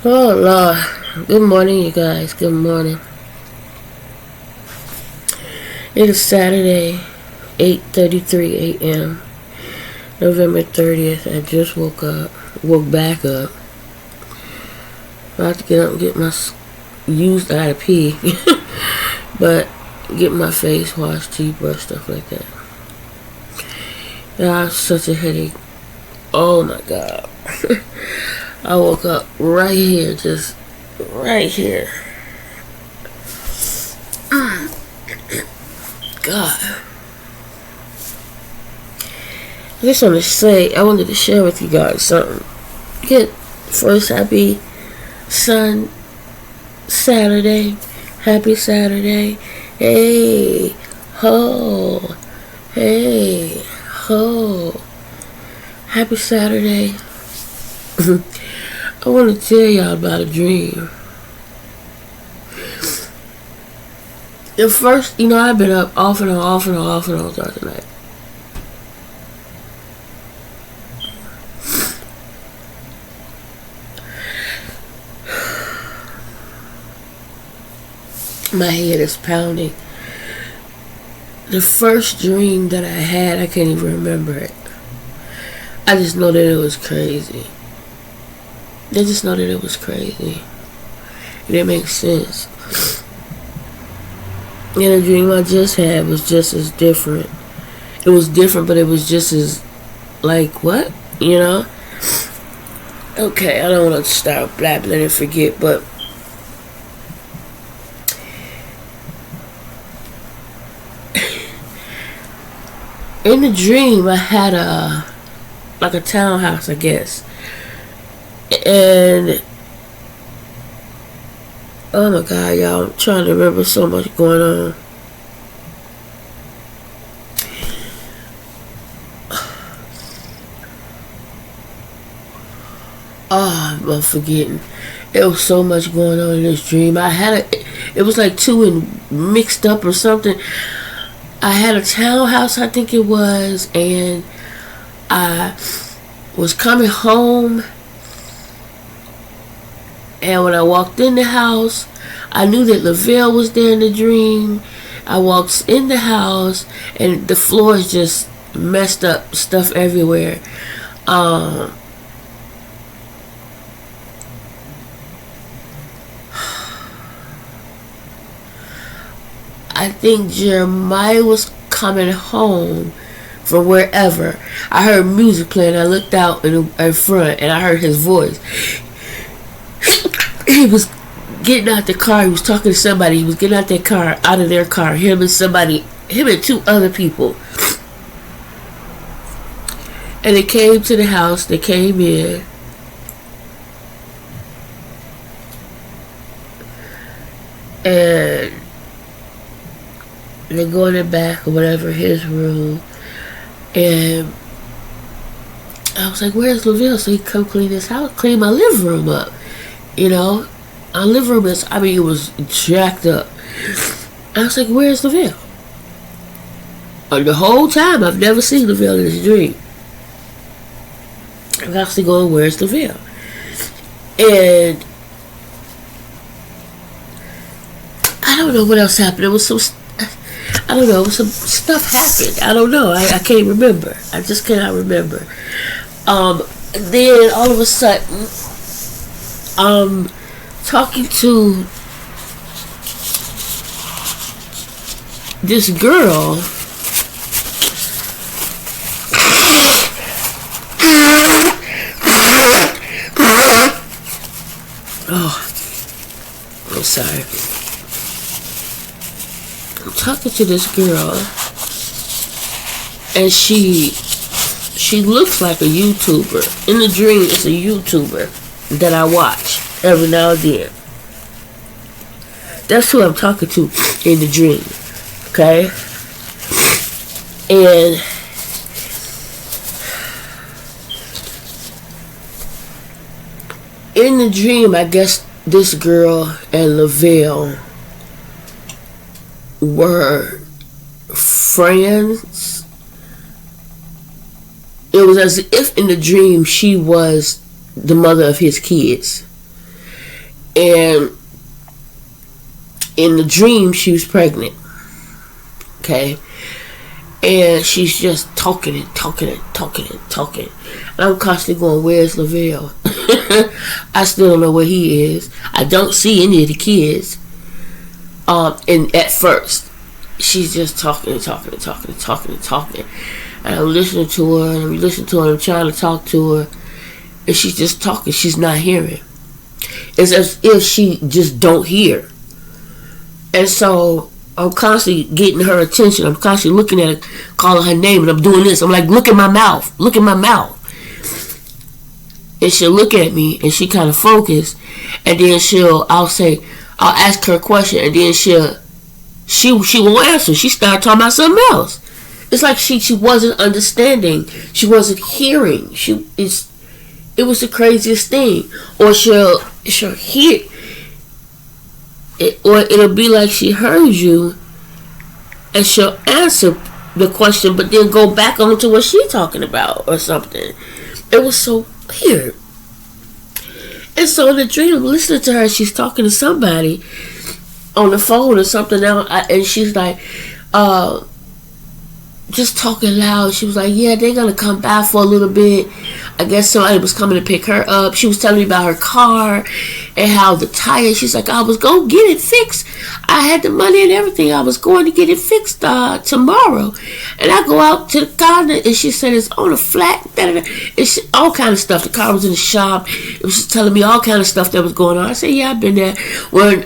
Oh Lord. Good morning, you guys. Good morning. It is Saturday, 8:33 a.m., November 30th. I just woke back up. About to get up and get my used. I had to pee, but get my face washed, teeth brushed, stuff like that. I have such a headache. Oh my God. I woke up right here, just right here. God. I wanted to share with you guys something. Get first, happy Saturday. Happy Saturday. Hey, ho. Hey, ho. Happy Saturday. I want to tell y'all about a dream. The first, I've been up off and on throughout the night. My head is pounding. The first dream that I had, I can't even remember it. I just know that it was crazy. It didn't make sense. And the dream I just had was just as different. It was different, but it was just as, like, what? Okay, I don't want to start blabbing and forget, but in the dream I had a townhouse, I guess. And oh my God, y'all, I'm trying to remember so much going on. Oh, I'm forgetting. There was so much going on in this dream. It was like two and mixed up or something. I had a townhouse, I think it was, and I was coming home. And when I walked in the house, I knew that Lavelle was there in the dream. I walked in the house, and the floor is just messed up, stuff everywhere. I think Jeremiah was coming home from wherever. I heard music playing. I looked out in front, and I heard his voice. He was getting out the car. He was talking to somebody. He was getting out of their car. Him and two other people. And they came to the house. They came in. And they go in the back or whatever, his room. And I was like, where's Lavelle? So he come clean his house, clean my living room up. Our living room it was jacked up. I was like, where's Lavelle? The whole time, I've never seen Lavelle in this dream. I'm actually going, where's Lavelle? And I don't know what else happened. It was some stuff happened. I don't know. I can't remember. I just cannot remember. Then all of a sudden, talking to this girl. Oh, I'm sorry. I'm talking to this girl, and she looks like a YouTuber. In the dream, it's a YouTuber that I watch every now and then. That's who I'm talking to in the dream. Okay? And in the dream, I guess this girl and Lavelle were friends. It was as if in the dream she was the mother of his kids. And in the dream, she was pregnant. Okay. And she's just talking and talking and talking and talking. And I'm constantly going, where's Lavelle? I still don't know where he is. I don't see any of the kids. And at first, she's just talking and talking and talking and talking and talking. And I'm listening to her, and I'm listening to her, and I'm trying to talk to her. And she's just talking. She's not hearing. It's as if she just don't hear. And so I'm constantly getting her attention. I'm constantly looking at her, calling her name, and I'm doing this. I'm like, look at my mouth. Look at my mouth. And she'll look at me, and she kind of focus. And then I'll ask her a question, and then she won't answer. She started talking about something else. It's like she wasn't understanding. She wasn't hearing. It was the craziest thing. Or she'll hear it, or it'll be like she heard you, and she'll answer the question, but then go back on to what she's talking about or something. It was so weird. And so in the dream, I'm listening to her. She's talking to somebody on the phone or something else, and she's like, just talking loud. She was like, yeah, they're gonna come by for a little bit. I guess somebody was coming to pick her up. She was telling me about her car and how the tire, she's like, I was gonna get it fixed. I had the money and everything. I was going to get it fixed tomorrow. And I go out to the car, and she said it's on a flat. It's all kind of stuff. The car was in the shop. It was just telling me all kind of stuff that was going on. I said, yeah, I've been there. When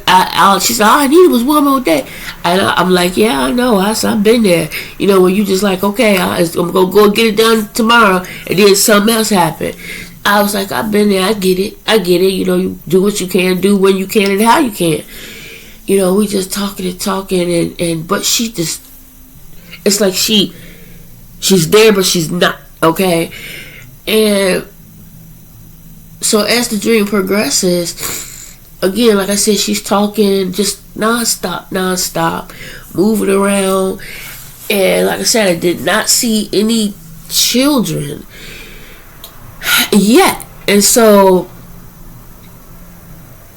she said, all I needed was one more day. And I'm like, yeah, I know. I've been there. You know, when you just like, okay, I'm gonna go get it done tomorrow, and then something else happened. I was like, I've been there. I get it. You know, you do what you can do when you can and how you can. You know, we just talking and but she just, it's like she's there but she's not, okay? And so as the dream progresses, again, like I said, she's talking just nonstop, moving around. And like I said, I did not see any children yet. And so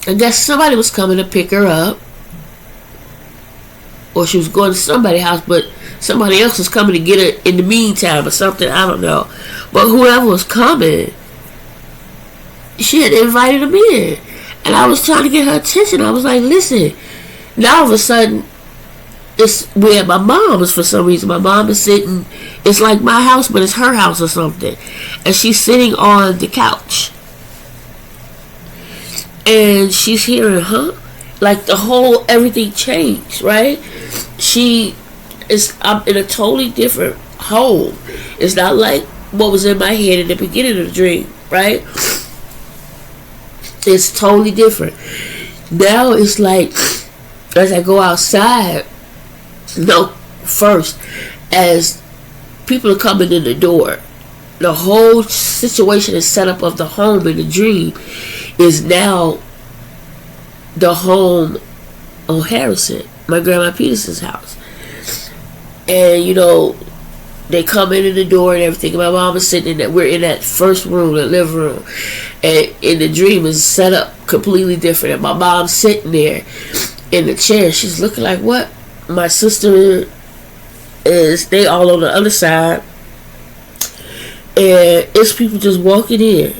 I guess somebody was coming to pick her up, or she was going to somebody's house, but somebody else was coming to get her in the meantime or something. I don't know. But whoever was coming, she had invited him in. And I was trying to get her attention. I was like, listen. Now all of a sudden, it's where my mom is for some reason. My mom is sitting, it's like my house, but it's her house or something. And she's sitting on the couch. And she's hearing, like the whole, everything changed, right? I'm in a totally different home. It's not like what was in my head in the beginning of the dream, right? It's totally different. Now it's like, as I go outside, first, as people are coming in the door, the whole situation and setup of the home in the dream is now the home on Harrison, my grandma Peterson's house. And you know, they come in the door and everything. My mom is sitting in that. We're in that first room, the living room, and in the dream is set up completely different. And my mom's sitting there in the chair. She's looking like, what? My sister they all on the other side, and it's people just walking in.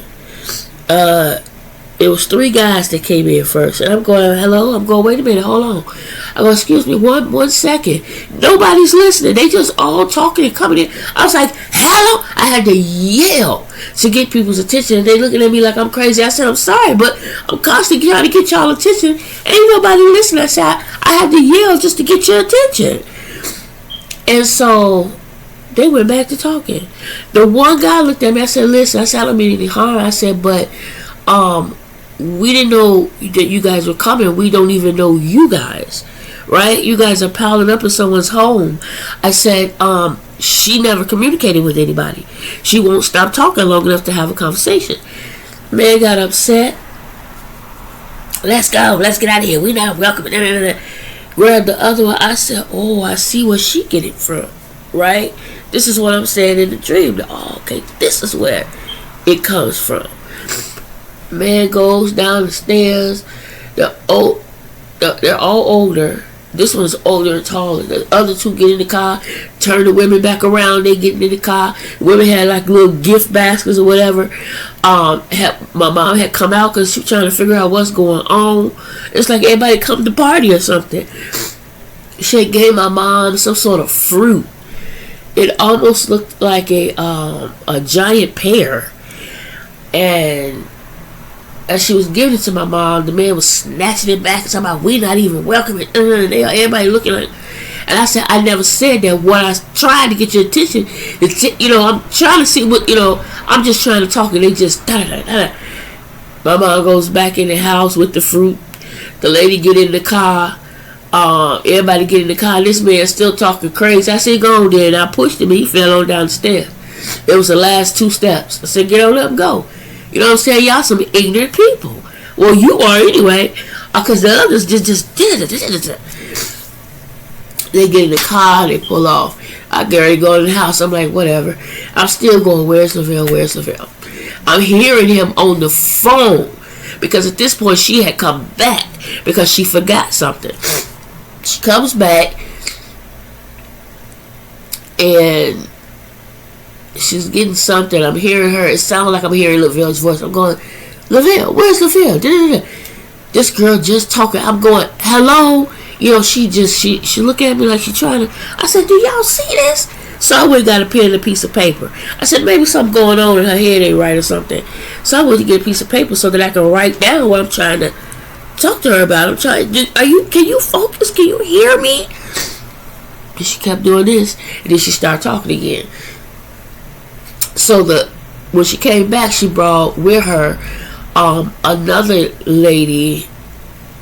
It was 3 guys that came in first, and I'm going, hello. I'm going, wait a minute, hold on. I go, excuse me, one second. Nobody's listening. They just all talking and coming in. I was like, hello. I had to yell to get people's attention, and they looking at me like I'm crazy. I said, I'm sorry, but I'm constantly trying to get y'all attention. Ain't nobody listening. I said, I had to yell just to get your attention. And so they went back to talking. The one guy looked at me. I said, listen, I don't mean any harm. I said, but we didn't know that you guys were coming. We don't even know you guys, right? You guys are piling up in someone's home. I said, she never communicated with anybody. She won't stop talking long enough to have a conversation. Man got upset. Let's go. Let's get out of here. We not welcome. Grabbed the other one. I said, oh, I see where she get it from, right? This is what I'm saying in the dream. Oh, okay, this is where it comes from. Man goes down the stairs, They're old. They're all older. This one's older and taller. The other two get in the car, turn the women back around. They get in the car. The women had like little gift baskets or whatever. My mom had come out because she was trying to figure out what's going on. It's like everybody come to party or something. She had gave my mom some sort of fruit. It almost looked like a giant pear. And as she was giving it to my mom, the man was snatching it back and talking about, we not even welcoming. Everybody looking like. And I said, I never said that. What I tried to get your attention, I'm trying to see what, I'm just trying to talk, and they just da-da-da-da. My mom goes back in the house with the fruit. The lady get in the car. Everybody get in the car. This man still talking crazy. I said, go on there. And I pushed him. He fell on down the stairs. It was the last 2 steps. I said, get on up and go. You know what I'm saying? Y'all some ignorant people. Well, you are anyway. Because the others just they get in the car, they pull off. I get ready to go in the house. I'm like, whatever. I'm still going, where's Lavelle? Where's Lavelle? I'm hearing him on the phone. Because at this point, she had come back. Because she forgot something. She comes back. And she's getting something. I'm hearing her. It sounds like I'm hearing Lavelle's voice. I'm going, Lavelle, where's Lavelle? This girl just talking. I'm going, hello? She look at me like she trying to. I said, do y'all see this? So I went and got a pen and a piece of paper. I said, maybe something going on in her head ain't right or something. So I went to get a piece of paper so that I can write down what I'm trying to talk to her about. Can you focus? Can you hear me? And she kept doing this. And then she started talking again. So when she came back, she brought with her another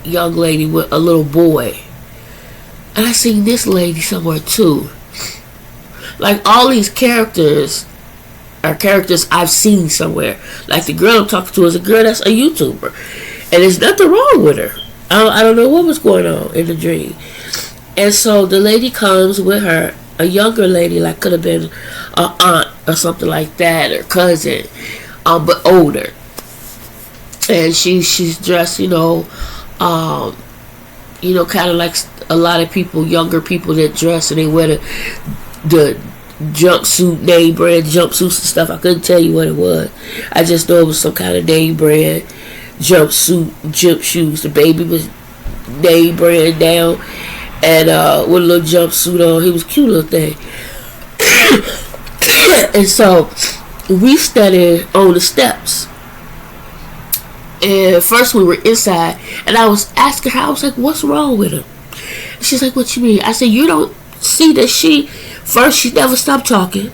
young lady with a little boy. And I seen this lady somewhere too. Like all these characters are characters I've seen somewhere. Like the girl I'm talking to is a girl that's a YouTuber. And there's nothing wrong with her. I don't know what was going on in the dream. And so the lady comes with her, a younger lady, like could have been an aunt or something like that, or cousin, but older. And she's dressed, kind of like a lot of people, younger people that dress and they wear the jumpsuit, name brand jumpsuits and stuff. I couldn't tell you what it was. I just know it was some kind of name brand jumpsuit, jump shoes. The baby was name brand down and with a little jumpsuit on. He was a cute little thing. And so we studied on the steps. And first we were inside, and I was asking her, I was like, what's wrong with her? And she's like, what you mean? I said, you don't see that she never stopped talking.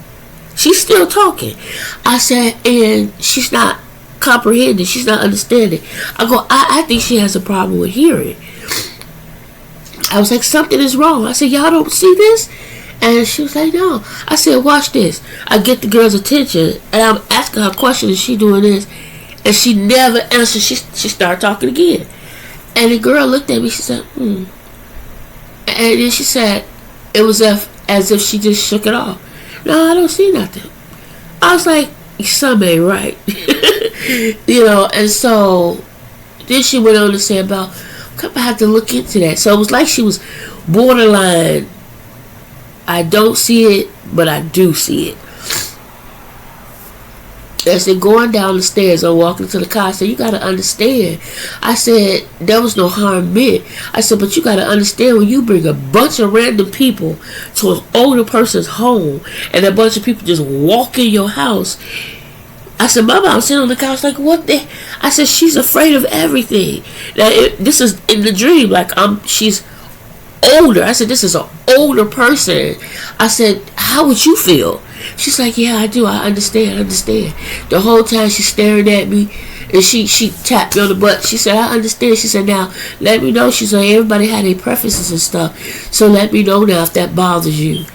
She's still talking. I said, and she's not comprehending. She's not understanding. I go, I think she has a problem with hearing. I was like, something is wrong. I said, y'all don't see this? And she was like, no. I said, watch this. I get the girl's attention, and I'm asking her a question, and she doing this. And she never answered. She started talking again. And the girl looked at me. She said, And then she said, it was as if she just shook it off. No, I don't see nothing. I was like, something ain't right. And so then she went on to say about, I have to look into that. So it was like she was borderline, I don't see it, but I do see it. As they're going down the stairs or walking to the car, I said, you got to understand. I said, there was no harm meant. I said, but you got to understand when you bring a bunch of random people to an older person's home and a bunch of people just walk in your house. I said, my mom sitting on the couch like, what the? I said, she's afraid of everything. Now, this is in the dream. Like, she's older. I said, this is an older person. I said, how would you feel? She's like, yeah, I do. I understand. The whole time she's staring at me, and she tapped me on the butt. She said, I understand. She said, now, let me know. She said, everybody had their preferences and stuff. So let me know now if that bothers you.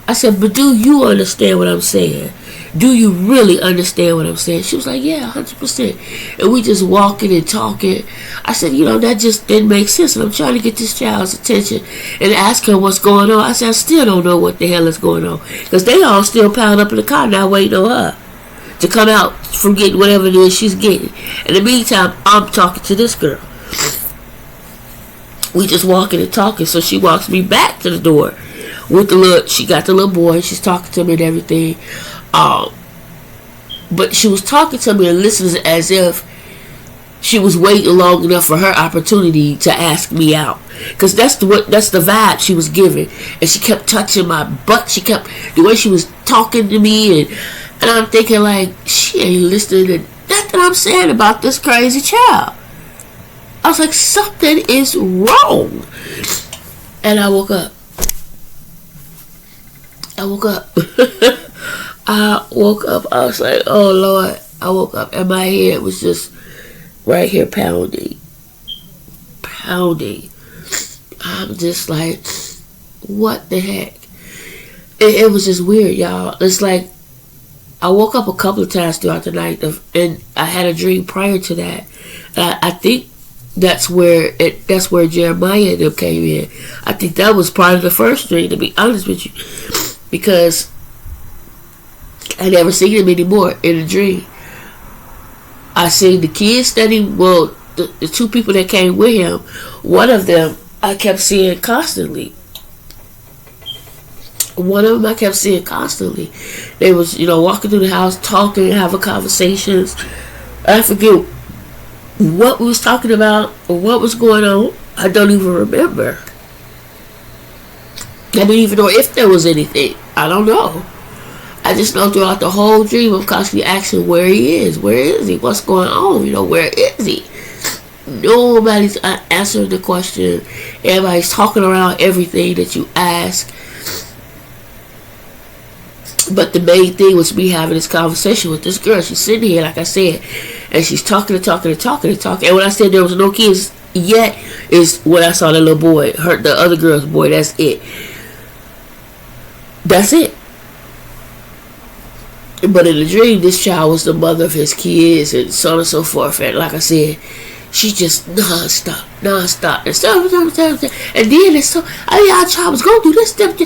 I said, but do you understand what I'm saying? Do you really understand what I'm saying? She was like, yeah, 100%. And we just walking and talking. I said, that just didn't make sense. And I'm trying to get this child's attention and ask her what's going on. I said, I still don't know what the hell is going on. Because they all still piled up in the car now waiting on her to come out from getting whatever it is she's getting. In the meantime, I'm talking to this girl. We just walking and talking. So she walks me back to the door with the little. She got the little boy. She's talking to me and everything. But she was talking to me and listening as if she was waiting long enough for her opportunity to ask me out. Cause that's the vibe she was giving, and she kept touching my butt. She kept the way she was talking to me, and I'm thinking like she ain't listening to nothing I'm saying about this crazy child. I was like, something is wrong. And I woke up. I woke up. I was like, oh Lord. I woke up and my head was just right here pounding. I'm just like, what the heck? It was just weird, y'all. It's like I woke up a couple of times throughout the night, and I had a dream prior to that. I think that's where Jeremiah and them came in. I think that was part of the first dream, to be honest with you, because I never seen him anymore in a dream. I seen the kids standing. Well, the two people that came with him, one of them I kept seeing constantly. They was, walking through the house, talking, having conversations. I forget what we was talking about or what was going on. I don't even remember. I don't even know if there was anything. I don't know. I just know throughout the whole dream I'm constantly asking where he is. Where is he? What's going on? Where is he? Nobody's answering the question. Everybody's talking around everything that you ask. But the main thing was me having this conversation with this girl. She's sitting here, like I said, and she's talking. And when I said there was no kids yet, is when I saw the little boy, the other girl's boy. That's it. But in the dream, this child was the mother of his kids, and so on and so forth. And like I said, she just non-stop. And then it's so, our child was going through this stuff.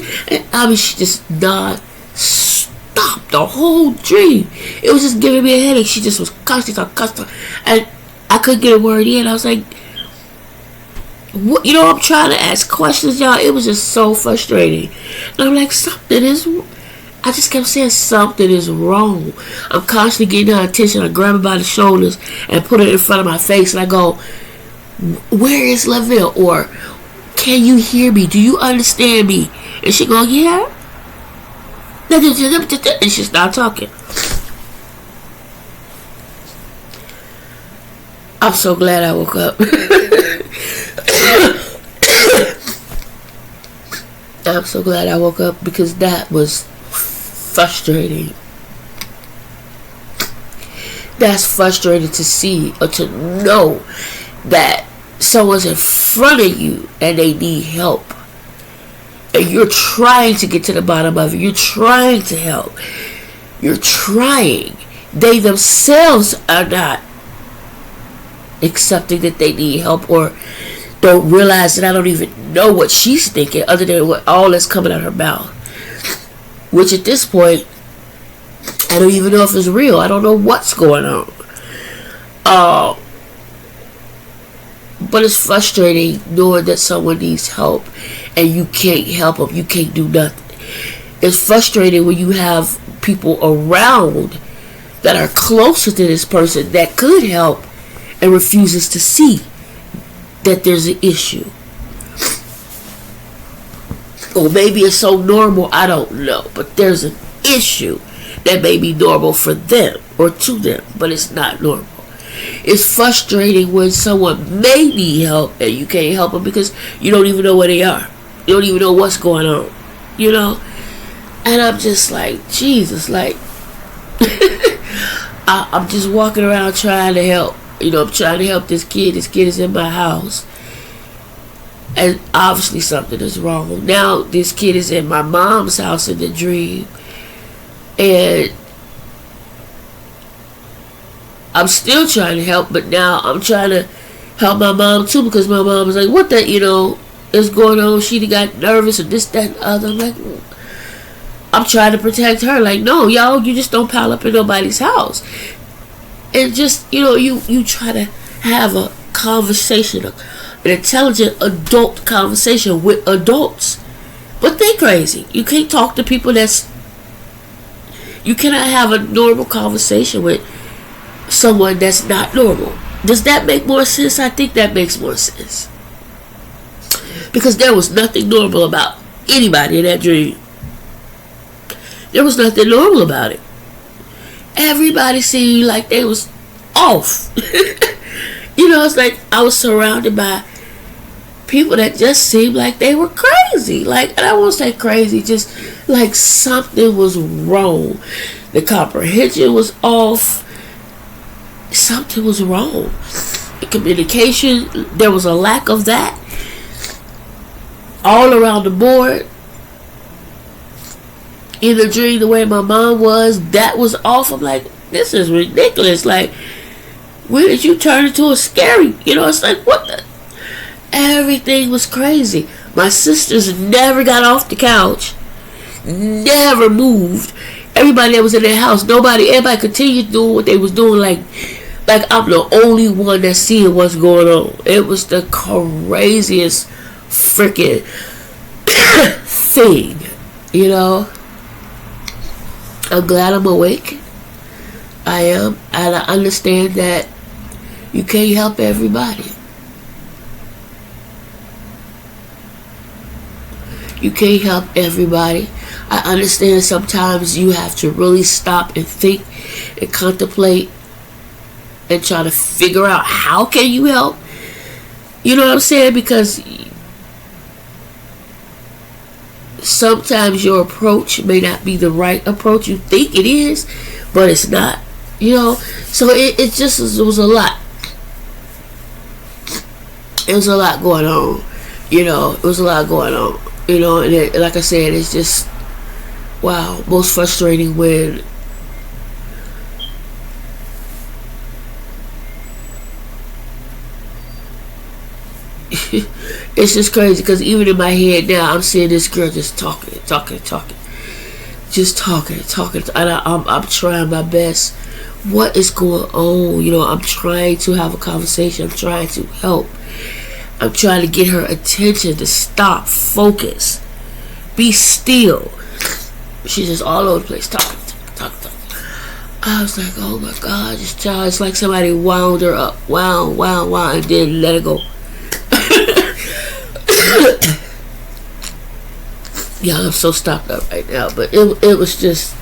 And she just non-stop the whole dream. It was just giving me a headache. She just was constantly talking. And I couldn't get a word in. I was like, what? I'm trying to ask questions, y'all. It was just so frustrating. And I'm like, I just kept saying something is wrong. I'm constantly getting her attention. I grab her by the shoulders and put her in front of my face, and I go, where is Lavelle? Or, can you hear me? Do you understand me? And she go, yeah. And she stopped talking. I'm so glad I woke up. I'm so glad I woke up, because that was frustrating. That's frustrating to see or to know that someone's in front of you and they need help, and you're trying to get to the bottom of it. You're trying to help. You're trying. They themselves are not accepting that they need help, or don't realize that I don't even know what she's thinking other than what all that's coming out of her mouth. Which at this point, I don't even know if it's real. I don't know what's going on. But it's frustrating knowing that someone needs help and you can't help them. You can't do nothing. It's frustrating when you have people around that are closer to this person that could help and refuses to see that there's an issue. Or maybe it's so normal, I don't know. But there's an issue that may be normal for them or to them, but it's not normal. It's frustrating when someone may need help and you can't help them because you don't even know where they are. You don't even know what's going on. And I'm just like, Jesus, like, I'm just walking around trying to help. I'm trying to help this kid. This kid is in my house. And obviously something is wrong. Now this kid is in my mom's house in the dream. And I'm still trying to help, but now I'm trying to help my mom too, because my mom was like, what the, is going on? She got nervous or this, that, and the other. I'm like, I'm trying to protect her. Like, no, y'all, you just don't pile up in nobody's house. And just, you try to have a conversation, an intelligent adult conversation with adults. But they crazy. You can't talk to people you cannot have a normal conversation with someone that's not normal. Does that make more sense? I think that makes more sense. Because there was nothing normal about anybody in that dream. There was nothing normal about it. Everybody seemed like they was off. It's like I was surrounded by people that just seemed like they were crazy. Like, and I won't say crazy, just like something was wrong. The comprehension was off. Something was wrong. The communication, there was a lack of that. All around the board. In the dream, the way my mom was, that was off. I'm like, this is ridiculous. Like, when did you turn into a scary? It's like, what the? Everything was crazy. My sisters never got off the couch. Never moved. Everybody that was in their house, everybody continued doing what they was doing. Like I'm the only one that's seeing what's going on. It was the craziest freaking thing. I'm glad I'm awake. I am. And I understand that you can't help everybody. You can't help everybody. I understand sometimes you have to really stop and think and contemplate and try to figure out how can you help. You know what I'm saying? Because sometimes your approach may not be the right approach. You think it is, but it's not. So it was a lot. It was a lot going on. It was a lot going on. And like I said, it's just, wow, most frustrating when it's just crazy because even in my head now, I'm seeing this girl just talking, just talking, and I'm trying my best. What is going on? I'm trying to have a conversation. I'm trying to help. I'm trying to get her attention to stop, focus, be still. She's just all over the place talking. I was like, oh my God, this child, it's like somebody wound her up, wound, and then let her go. Yeah, I'm so stopped up right now, but it was just,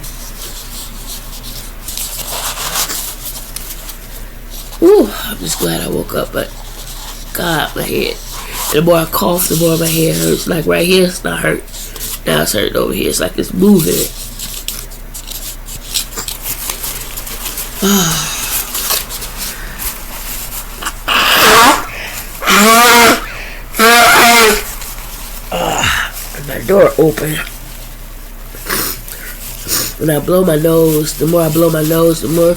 I'm just glad I woke up, but God, my head. And the more I cough, the more my head hurts. Like right here, it's not hurt. Now it's hurting over here. It's like it's moving. My door open. When I blow my nose, the more I blow my nose, the more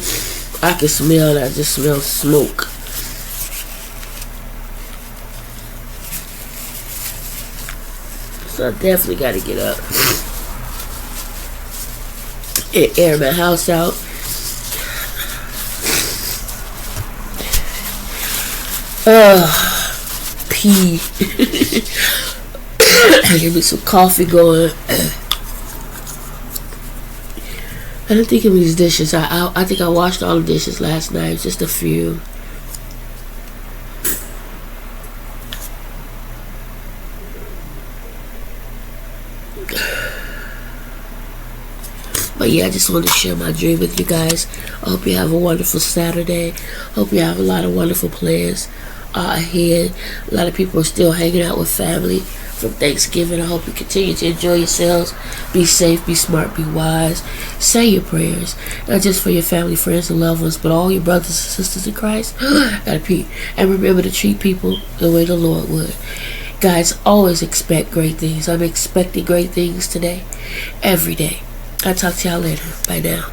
I can smell. I just smell smoke. So I definitely got to get up and air my house out. Pee. Give me some coffee going. I didn't think of these dishes. I think I washed all the dishes last night. Just a few. But yeah, I just wanted to share my dream with you guys. I hope you have a wonderful Saturday. Hope you have a lot of wonderful plans ahead. A lot of people are still hanging out with family from Thanksgiving. I hope you continue to enjoy yourselves. Be safe, be smart, be wise. Say your prayers. Not just for your family, friends, and loved ones, but all your brothers and sisters in Christ. Gotta pee. And remember to treat people the way the Lord would. Guys, always expect great things. I'm expecting great things today. Every day. I'll talk to y'all later. Bye now.